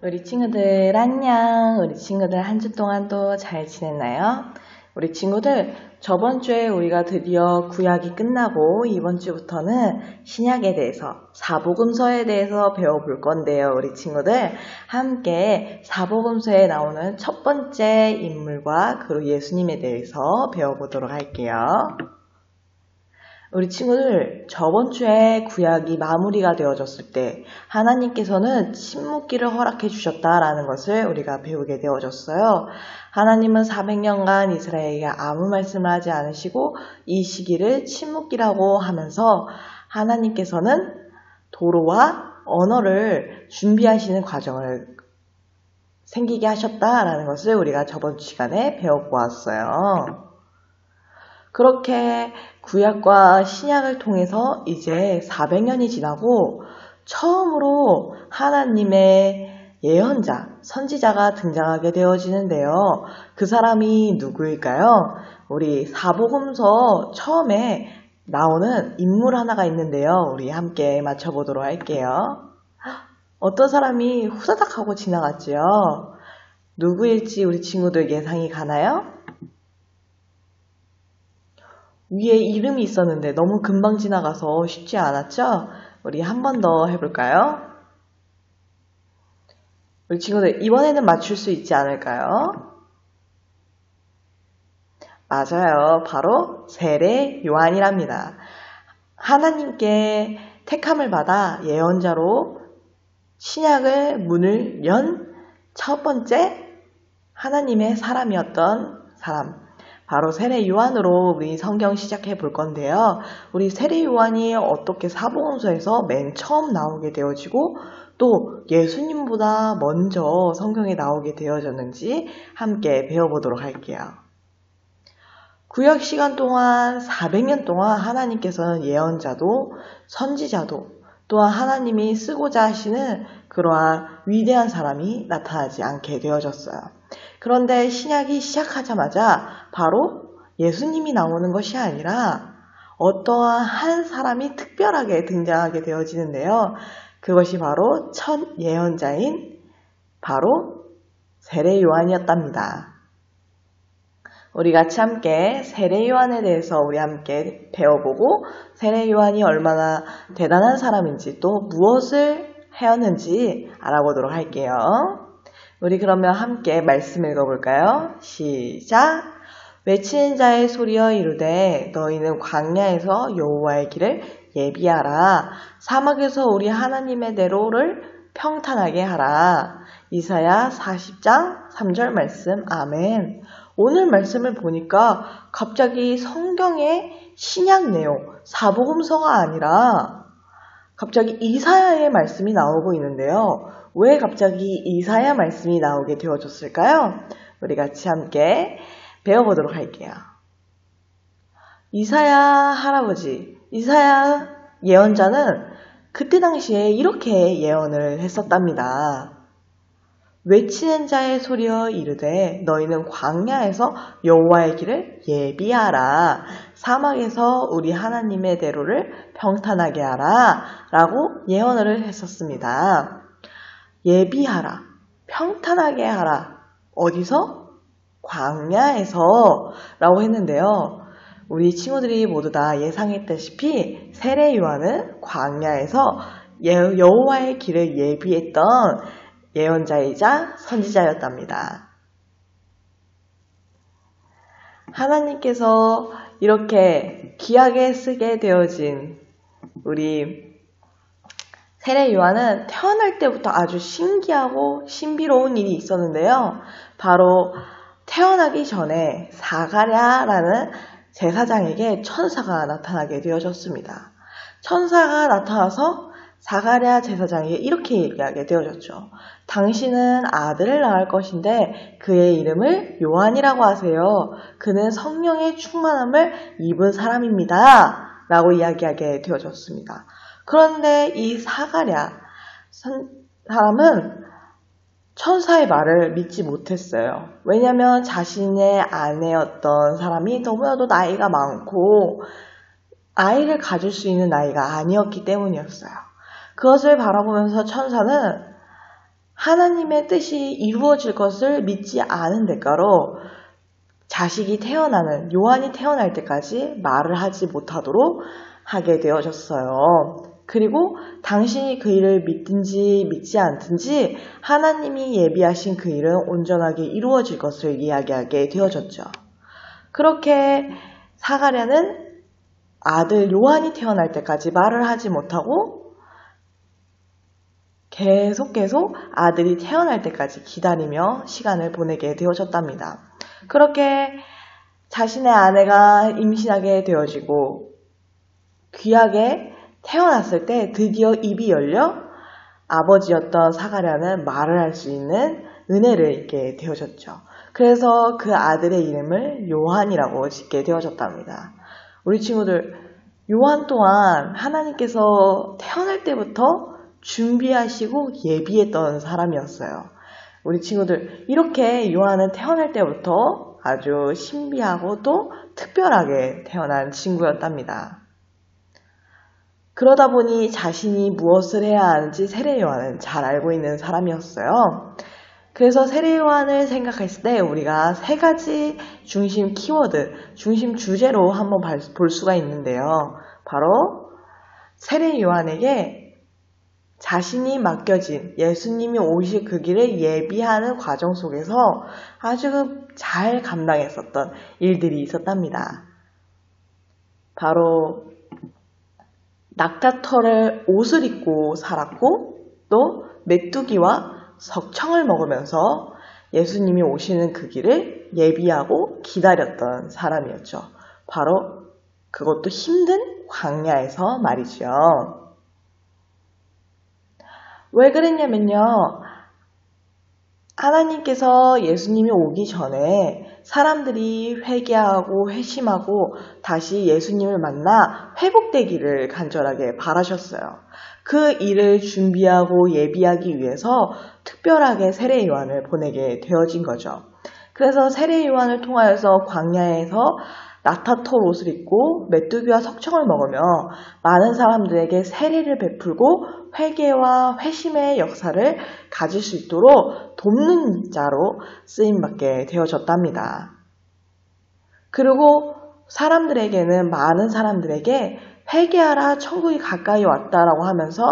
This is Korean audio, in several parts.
우리 친구들 안녕. 우리 친구들 한 주 동안 또 잘 지냈나요? 우리 친구들 저번 주에 우리가 드디어 구약이 끝나고 이번 주부터는 신약에 대해서 사복음서에 대해서 배워볼 건데요. 우리 친구들 함께 사복음서에 나오는 첫 번째 인물과 그리고 예수님에 대해서 배워보도록 할게요. 우리 친구들 저번 주에 구약이 마무리가 되어졌을 때 하나님께서는 침묵기를 허락해 주셨다라는 것을 우리가 배우게 되어졌어요. 하나님은 400년간 이스라엘에게 아무 말씀을 하지 않으시고 이 시기를 침묵기라고 하면서 하나님께서는 도로와 언어를 준비하시는 과정을 생기게 하셨다라는 것을 우리가 저번 시간에 배워보았어요. 그렇게 구약과 신약을 통해서 이제 400년이 지나고 처음으로 하나님의 예언자, 선지자가 등장하게 되어지는데요. 그 사람이 누구일까요? 우리 사복음서 처음에 나오는 인물 하나가 있는데요. 우리 함께 맞춰보도록 할게요. 어떤 사람이 후다닥 하고 지나갔지요? 누구일지 우리 친구들 예상이 가나요? 위에 이름이 있었는데 너무 금방 지나가서 쉽지 않았죠? 우리 한 번 더 해볼까요? 우리 친구들 이번에는 맞출 수 있지 않을까요? 맞아요. 바로 세례 요한이랍니다. 하나님께 택함을 받아 예언자로 신약의 문을 연 첫 번째 하나님의 사람이었던 사람. 바로 세례 요한으로 우리 성경 시작해 볼 건데요. 우리 세례 요한이 어떻게 사복음서에서 맨 처음 나오게 되어지고 또 예수님보다 먼저 성경에 나오게 되어졌는지 함께 배워보도록 할게요. 구약 시간 동안 400년 동안 하나님께서는 예언자도 선지자도 또한 하나님이 쓰고자 하시는 그러한 위대한 사람이 나타나지 않게 되어졌어요. 그런데 신약이 시작하자마자 바로 예수님이 나오는 것이 아니라 어떠한 한 사람이 특별하게 등장하게 되어지는데요. 그것이 바로 첫 예언자인 바로 세례 요한이었답니다. 우리 같이 함께 세례 요한에 대해서 우리 함께 배워보고 세례 요한이 얼마나 대단한 사람인지 또 무엇을 해왔는지 알아보도록 할게요. 우리 그러면 함께 말씀 읽어볼까요? 시작! 외치는 자의 소리여 이르되 너희는 광야에서 여호와의 길을 예비하라. 사막에서 우리 하나님의 대로를 평탄하게 하라. 이사야 40장 3절 말씀. 아멘. 오늘 말씀을 보니까 갑자기 성경의 신약 내용, 사복음서가 아니라 갑자기 이사야의 말씀이 나오고 있는데요. 왜 갑자기 이사야 말씀이 나오게 되어졌을까요? 우리 같이 함께 배워보도록 할게요. 이사야 할아버지, 이사야 예언자는 그때 당시에 이렇게 예언을 했었답니다. 외치는 자의 소리여 이르되 너희는 광야에서 여호와의 길을 예비하라. 사막에서 우리 하나님의 대로를 평탄하게 하라. 라고 예언을 했었습니다. 예비하라. 평탄하게 하라. 어디서? 광야에서 라고 했는데요. 우리 친구들이 모두 다 예상했다시피 세례 요한은 광야에서 여호와의 길을 예비했던 예언자이자 선지자였답니다. 하나님께서 이렇게 귀하게 쓰게 되어진 우리 세례 요한은 태어날 때부터 아주 신기하고 신비로운 일이 있었는데요. 바로 태어나기 전에 사가랴라는 제사장에게 천사가 나타나게 되어졌습니다. 천사가 나타나서 사가랴 제사장에게 이렇게 얘기하게 되어졌죠. 당신은 아들을 낳을 것인데 그의 이름을 요한이라고 하세요. 그는 성령의 충만함을 입은 사람입니다. 라고 이야기하게 되어졌습니다. 그런데 이 사가랴 사람은 천사의 말을 믿지 못했어요. 왜냐하면 자신의 아내였던 사람이 너무나도 나이가 많고 아이를 가질 수 있는 나이가 아니었기 때문이었어요. 그것을 바라보면서 천사는 하나님의 뜻이 이루어질 것을 믿지 않은 대가로 자식이 태어나는, 요한이 태어날 때까지 말을 하지 못하도록 하게 되어졌어요. 그리고 당신이 그 일을 믿든지 믿지 않든지 하나님이 예비하신 그 일은 온전하게 이루어질 것을 이야기하게 되어졌죠. 그렇게 사가랴는 아들 요한이 태어날 때까지 말을 하지 못하고 계속 아들이 태어날 때까지 기다리며 시간을 보내게 되어졌답니다. 그렇게 자신의 아내가 임신하게 되어지고 귀하게 태어났을 때 드디어 입이 열려 아버지였던 사가랴는 말을 할 수 있는 은혜를 입게 되어졌죠. 그래서 그 아들의 이름을 요한이라고 짓게 되어졌답니다. 우리 친구들, 요한 또한 하나님께서 태어날 때부터 준비하시고 예비했던 사람이었어요. 우리 친구들, 이렇게 요한은 태어날 때부터 아주 신비하고 또 특별하게 태어난 친구였답니다. 그러다 보니 자신이 무엇을 해야 하는지 세례 요한은 잘 알고 있는 사람이었어요. 그래서 세례 요한을 생각했을 때 우리가 세 가지 중심 키워드, 중심 주제로 한번 볼 수가 있는데요. 바로 세례 요한에게 자신이 맡겨진 예수님이 오실 그 길을 예비하는 과정 속에서 아주 잘 감당했었던 일들이 있었답니다. 바로 낙타털의 옷을 입고 살았고 또 메뚜기와 석청을 먹으면서 예수님이 오시는 그 길을 예비하고 기다렸던 사람이었죠. 바로 그것도 힘든 광야에서 말이죠. 왜 그랬냐면요. 하나님께서 예수님이 오기 전에 사람들이 회개하고 회심하고 다시 예수님을 만나 회복되기를 간절하게 바라셨어요. 그 일을 준비하고 예비하기 위해서 특별하게 세례 요한을 보내게 되어진 거죠. 그래서 세례 요한을 통하여서 광야에서 낙타털 옷을 입고 메뚜기와 석청을 먹으며 많은 사람들에게 세례를 베풀고 회개와 회심의 역사를 가질 수 있도록 돕는 자로 쓰임받게 되어졌답니다. 그리고 많은 사람들에게 회개하라, 천국이 가까이 왔다라고 하면서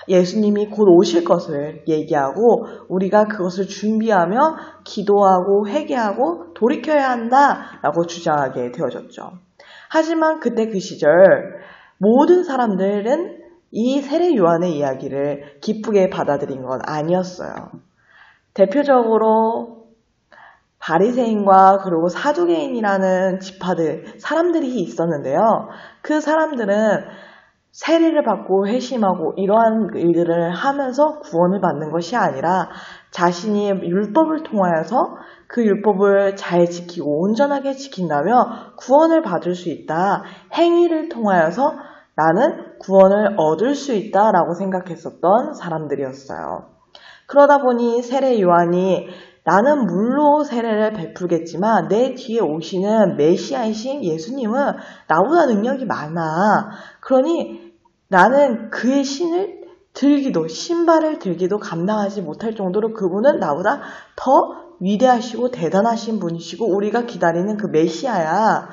예수님이 곧 오실 것을 얘기하고 우리가 그것을 준비하며 기도하고 회개하고 돌이켜야 한다라고 주장하게 되어졌죠. 하지만 그때 그 시절 모든 사람들은 이 세례 요한의 이야기를 기쁘게 받아들인 건 아니었어요. 대표적으로 바리새인과 그리고 사두개인이라는 사람들이 있었는데요. 그 사람들은 세례를 받고 회심하고 이러한 일들을 하면서 구원을 받는 것이 아니라 자신이 율법을 통하여서 그 율법을 잘 지키고 온전하게 지킨다며 구원을 받을 수 있다. 행위를 통하여서 나는 구원을 얻을 수 있다라고 생각했었던 사람들이었어요. 그러다 보니 세례 요한이 나는 물로 세례를 베풀겠지만 내 뒤에 오시는 메시아이신 예수님은 나보다 능력이 많아. 그러니 나는 그의 신발을 들기도 감당하지 못할 정도로 그분은 나보다 더 위대하시고 대단하신 분이시고 우리가 기다리는 그 메시아야.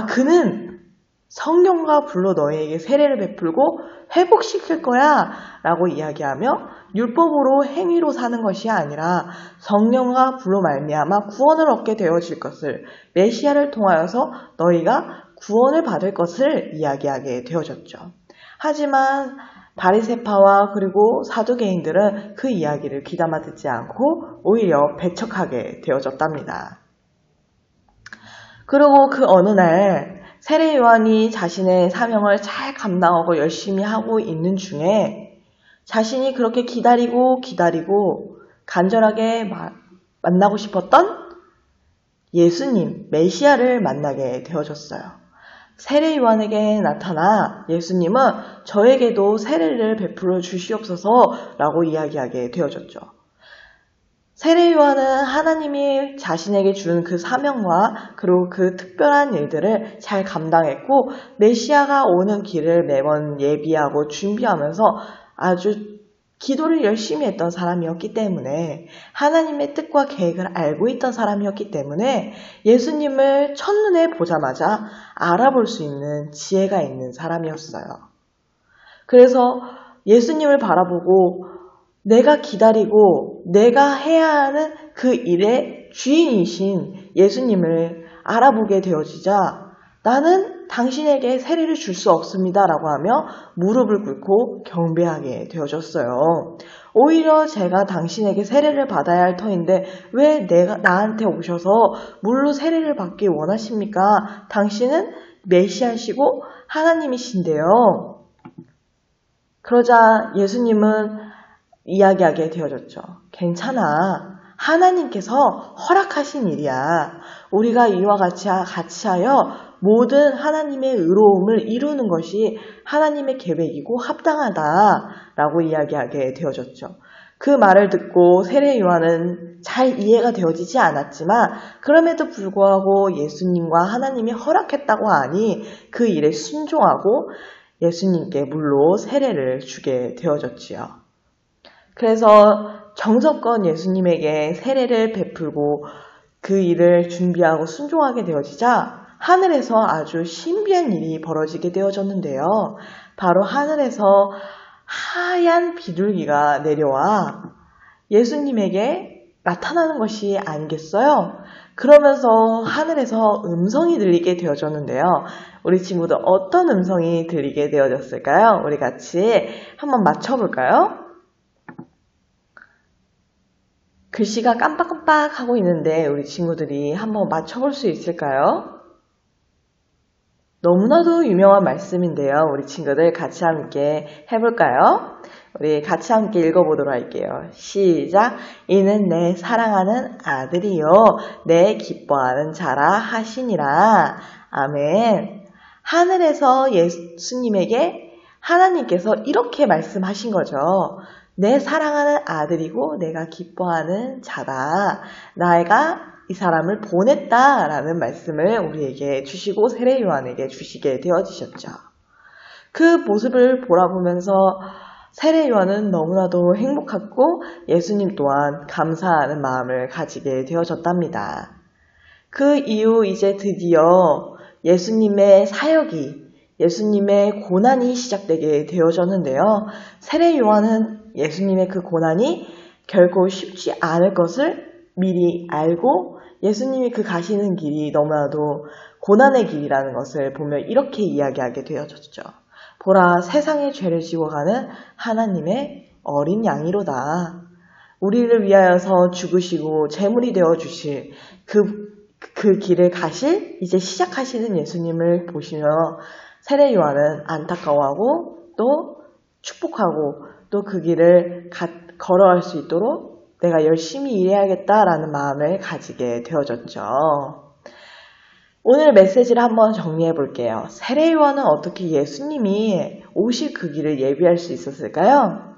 그는 성령과 불로 너희에게 세례를 베풀고 회복시킬 거야 라고 이야기하며 율법으로 행위로 사는 것이 아니라 성령과 불로 말미암아 구원을 얻게 되어질 것을 메시아를 통하여서 너희가 구원을 받을 것을 이야기하게 되어졌죠. 하지만 바리새파와 그리고 사두개인들은 그 이야기를 귀담아 듣지 않고 오히려 배척하게 되어졌답니다. 그리고 그 어느 날 세례 요한이 자신의 사명을 잘 감당하고 열심히 하고 있는 중에 자신이 그렇게 기다리고 간절하게 만나고 싶었던 예수님, 메시아를 만나게 되어졌어요. 세례 요한에게 나타나 예수님은 저에게도 세례를 베풀어 주시옵소서라고 이야기하게 되어졌죠. 세례 요한은 하나님이 자신에게 준 그 사명과 그리고 그 특별한 일들을 잘 감당했고 메시아가 오는 길을 매번 예비하고 준비하면서 아주 기도를 열심히 했던 사람이었기 때문에 하나님의 뜻과 계획을 알고 있던 사람이었기 때문에 예수님을 첫눈에 보자마자 알아볼 수 있는 지혜가 있는 사람이었어요. 그래서 예수님을 바라보고 내가 기다리고 내가 해야 하는 그 일의 주인이신 예수님을 알아보게 되어지자 나는 당신에게 세례를 줄 수 없습니다 라고 하며 무릎을 꿇고 경배하게 되어졌어요. 오히려 제가 당신에게 세례를 받아야 할 터인데 왜 나한테 오셔서 물로 세례를 받기 원하십니까? 당신은 메시아시고 하나님이신데요. 그러자 예수님은 이야기하게 되어졌죠. 괜찮아. 하나님께서 허락하신 일이야. 우리가 이와 같이 하여 모든 하나님의 의로움을 이루는 것이 하나님의 계획이고 합당하다라고 이야기하게 되어졌죠. 그 말을 듣고 세례 요한은 잘 이해가 되어지지 않았지만 그럼에도 불구하고 예수님과 하나님이 허락했다고 하니 그 일에 순종하고 예수님께 물로 세례를 주게 되어졌지요. 그래서 정성껏 예수님에게 세례를 베풀고 그 일을 준비하고 순종하게 되어지자 하늘에서 아주 신비한 일이 벌어지게 되어졌는데요. 바로 하늘에서 하얀 비둘기가 내려와 예수님에게 나타나는 것이 아니겠어요? 그러면서 하늘에서 음성이 들리게 되어졌는데요. 우리 친구들 어떤 음성이 들리게 되어졌을까요? 우리 같이 한번 맞춰볼까요? 글씨가 깜빡깜빡 하고 있는데 우리 친구들이 한번 맞춰볼 수 있을까요? 너무나도 유명한 말씀인데요. 우리 친구들 같이 함께 해볼까요? 우리 같이 함께 읽어보도록 할게요. 시작! 이는 내 사랑하는 아들이요 내 기뻐하는 자라 하시니라. 아멘. 하늘에서 예수님에게 하나님께서 이렇게 말씀하신 거죠. 내 사랑하는 아들이고 내가 기뻐하는 자다. 내가 이 사람을 보냈다라는 말씀을 우리에게 주시고 세례 요한에게 주시게 되어지셨죠. 그 모습을 보라보면서 세례 요한은 너무나도 행복했고 예수님 또한 감사하는 마음을 가지게 되어졌답니다. 그 이후 이제 드디어 예수님의 사역이 예수님의 고난이 시작되게 되어졌는데요. 세례 요한은 예수님의 그 고난이 결코 쉽지 않을 것을 미리 알고 예수님이 그 가시는 길이 너무나도 고난의 길이라는 것을 보며 이렇게 이야기하게 되어졌죠. 보라, 세상의 죄를 지고 가는 하나님의 어린 양이로다. 우리를 위하여서 죽으시고 제물이 되어주실 그 길을 가실 이제 시작하시는 예수님을 보시며 세례 요한은 안타까워하고 또 축복하고 또 그 길을 걸어갈 수 있도록 내가 열심히 일해야겠다라는 마음을 가지게 되어졌죠. 오늘 메시지를 한번 정리해 볼게요. 세례 요한은 어떻게 예수님이 오실 그 길을 예비할 수 있었을까요?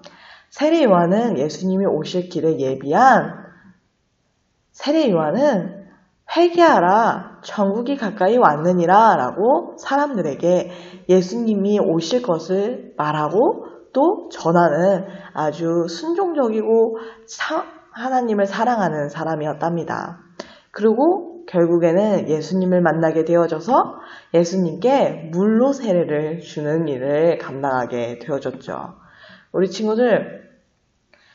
세례 요한은 예수님이 오실 길을 예비한 세례 요한은 회개하라 천국이 가까이 왔느니라 라고 사람들에게 예수님이 오실 것을 말하고 또 전하는 아주 순종적이고 하나님을 사랑하는 사람이었답니다. 그리고 결국에는 예수님을 만나게 되어져서 예수님께 물로 세례를 주는 일을 감당하게 되어졌죠. 우리 친구들,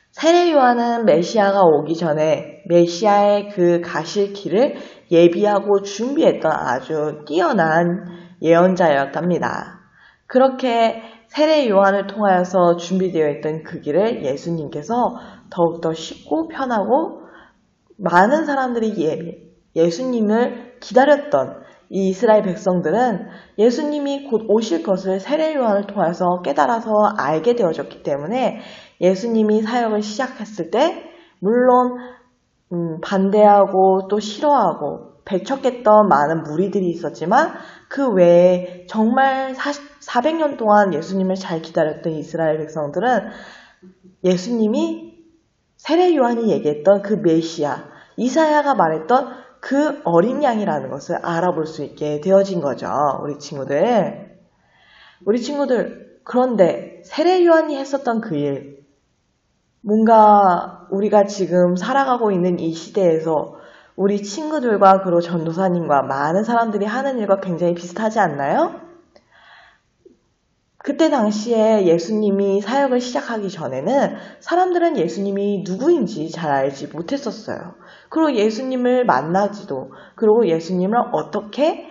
세례 요한은 메시아가 오기 전에 메시아의 그 가실 길을 예비하고 준비했던 아주 뛰어난 예언자였답니다. 그렇게 세례 요한을 통하여서 준비되어 있던 그 길을 예수님께서 더욱더 쉽고 편하고 많은 사람들이 예수님을 기다렸던 이 이스라엘 백성들은 예수님이 곧 오실 것을 세례 요한을 통해서 깨달아서 알게 되어졌기 때문에 예수님이 사역을 시작했을 때 물론 반대하고 또 싫어하고 배척했던 많은 무리들이 있었지만 그 외에 정말 400년 동안 예수님을 잘 기다렸던 이스라엘 백성들은 예수님이 세례 요한이 얘기했던 그 메시아, 이사야가 말했던 그 어린 양이라는 것을 알아볼 수 있게 되어진 거죠. 우리 친구들, 그런데 세례 요한이 했었던 그 일, 뭔가 우리가 지금 살아가고 있는 이 시대에서 우리 친구들과 그리고 전도사님과 많은 사람들이 하는 일과 굉장히 비슷하지 않나요? 그때 당시에 예수님이 사역을 시작하기 전에는 사람들은 예수님이 누구인지 잘 알지 못했었어요. 그리고 예수님을 만나지도, 그리고 예수님을 어떻게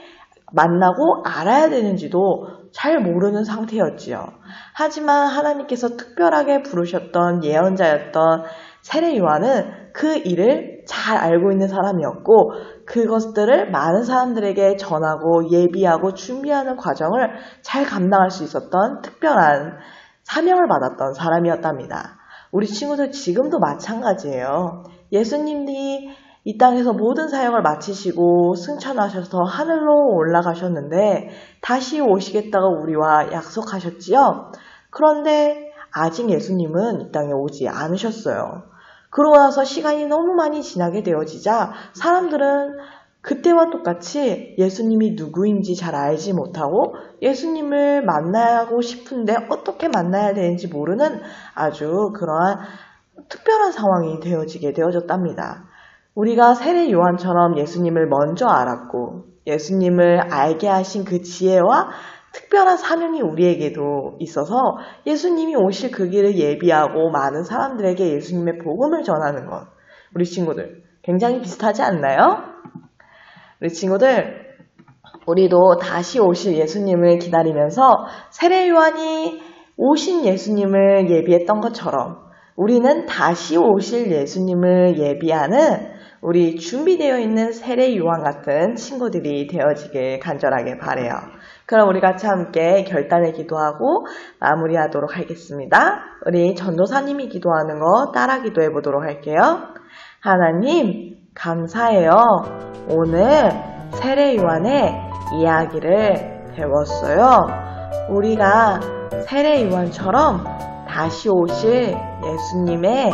만나고 알아야 되는지도 잘 모르는 상태였지요. 하지만 하나님께서 특별하게 부르셨던 예언자였던 세례 요한은 그 일을 잘 알고 있는 사람이었고, 그것들을 많은 사람들에게 전하고 예비하고 준비하는 과정을 잘 감당할 수 있었던 특별한 사명을 받았던 사람이었답니다. 우리 친구들 지금도 마찬가지예요. 예수님이 이 땅에서 모든 사역을 마치시고 승천하셔서 하늘로 올라가셨는데 다시 오시겠다고 우리와 약속하셨지요. 그런데 아직 예수님은 이 땅에 오지 않으셨어요. 그러고 나서 시간이 너무 많이 지나게 되어지자 사람들은 그때와 똑같이 예수님이 누구인지 잘 알지 못하고 예수님을 만나고 싶은데 어떻게 만나야 되는지 모르는 아주 그러한 특별한 상황이 되어졌답니다. 우리가 세례 요한처럼 예수님을 먼저 알았고 예수님을 알게 하신 그 지혜와 특별한 사명이 우리에게도 있어서 예수님이 오실 그 길을 예비하고 많은 사람들에게 예수님의 복음을 전하는 것, 우리 친구들 굉장히 비슷하지 않나요? 우리 친구들, 우리도 다시 오실 예수님을 기다리면서 세례 요한이 오신 예수님을 예비했던 것처럼 우리는 다시 오실 예수님을 예비하는 우리 준비되어 있는 세례 요한 같은 친구들이 되어지길 간절하게 바라요. 그럼 우리 같이 함께 결단을 기도하고 마무리하도록 하겠습니다. 우리 전도사님이 기도하는 거 따라 기도해 보도록 할게요. 하나님 감사해요. 오늘 세례 요한의 이야기를 배웠어요. 우리가 세례 요한처럼 다시 오실 예수님의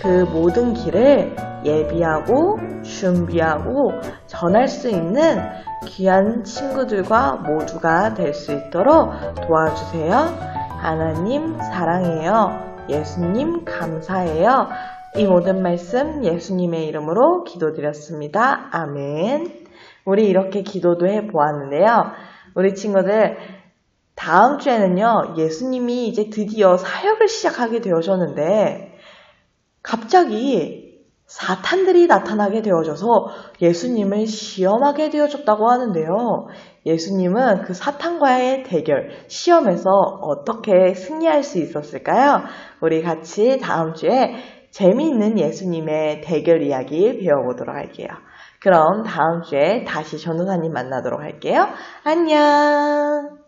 그 모든 길을 예비하고 준비하고 전할 수 있는 귀한 친구들과 모두가 될 수 있도록 도와주세요. 하나님 사랑해요. 예수님 감사해요. 이 모든 말씀 예수님의 이름으로 기도드렸습니다. 아멘. 우리 이렇게 기도도 해보았는데요. 우리 친구들 다음 주에는요. 예수님이 이제 드디어 사역을 시작하게 되어졌는데 갑자기 사탄들이 나타나게 되어져서 예수님을 시험하게 되어졌다고 하는데요. 예수님은 그 사탄과의 대결, 시험에서 어떻게 승리할 수 있었을까요? 우리 같이 다음 주에 재미있는 예수님의 대결 이야기 배워보도록 할게요. 그럼 다음 주에 다시 전도사님 만나도록 할게요. 안녕!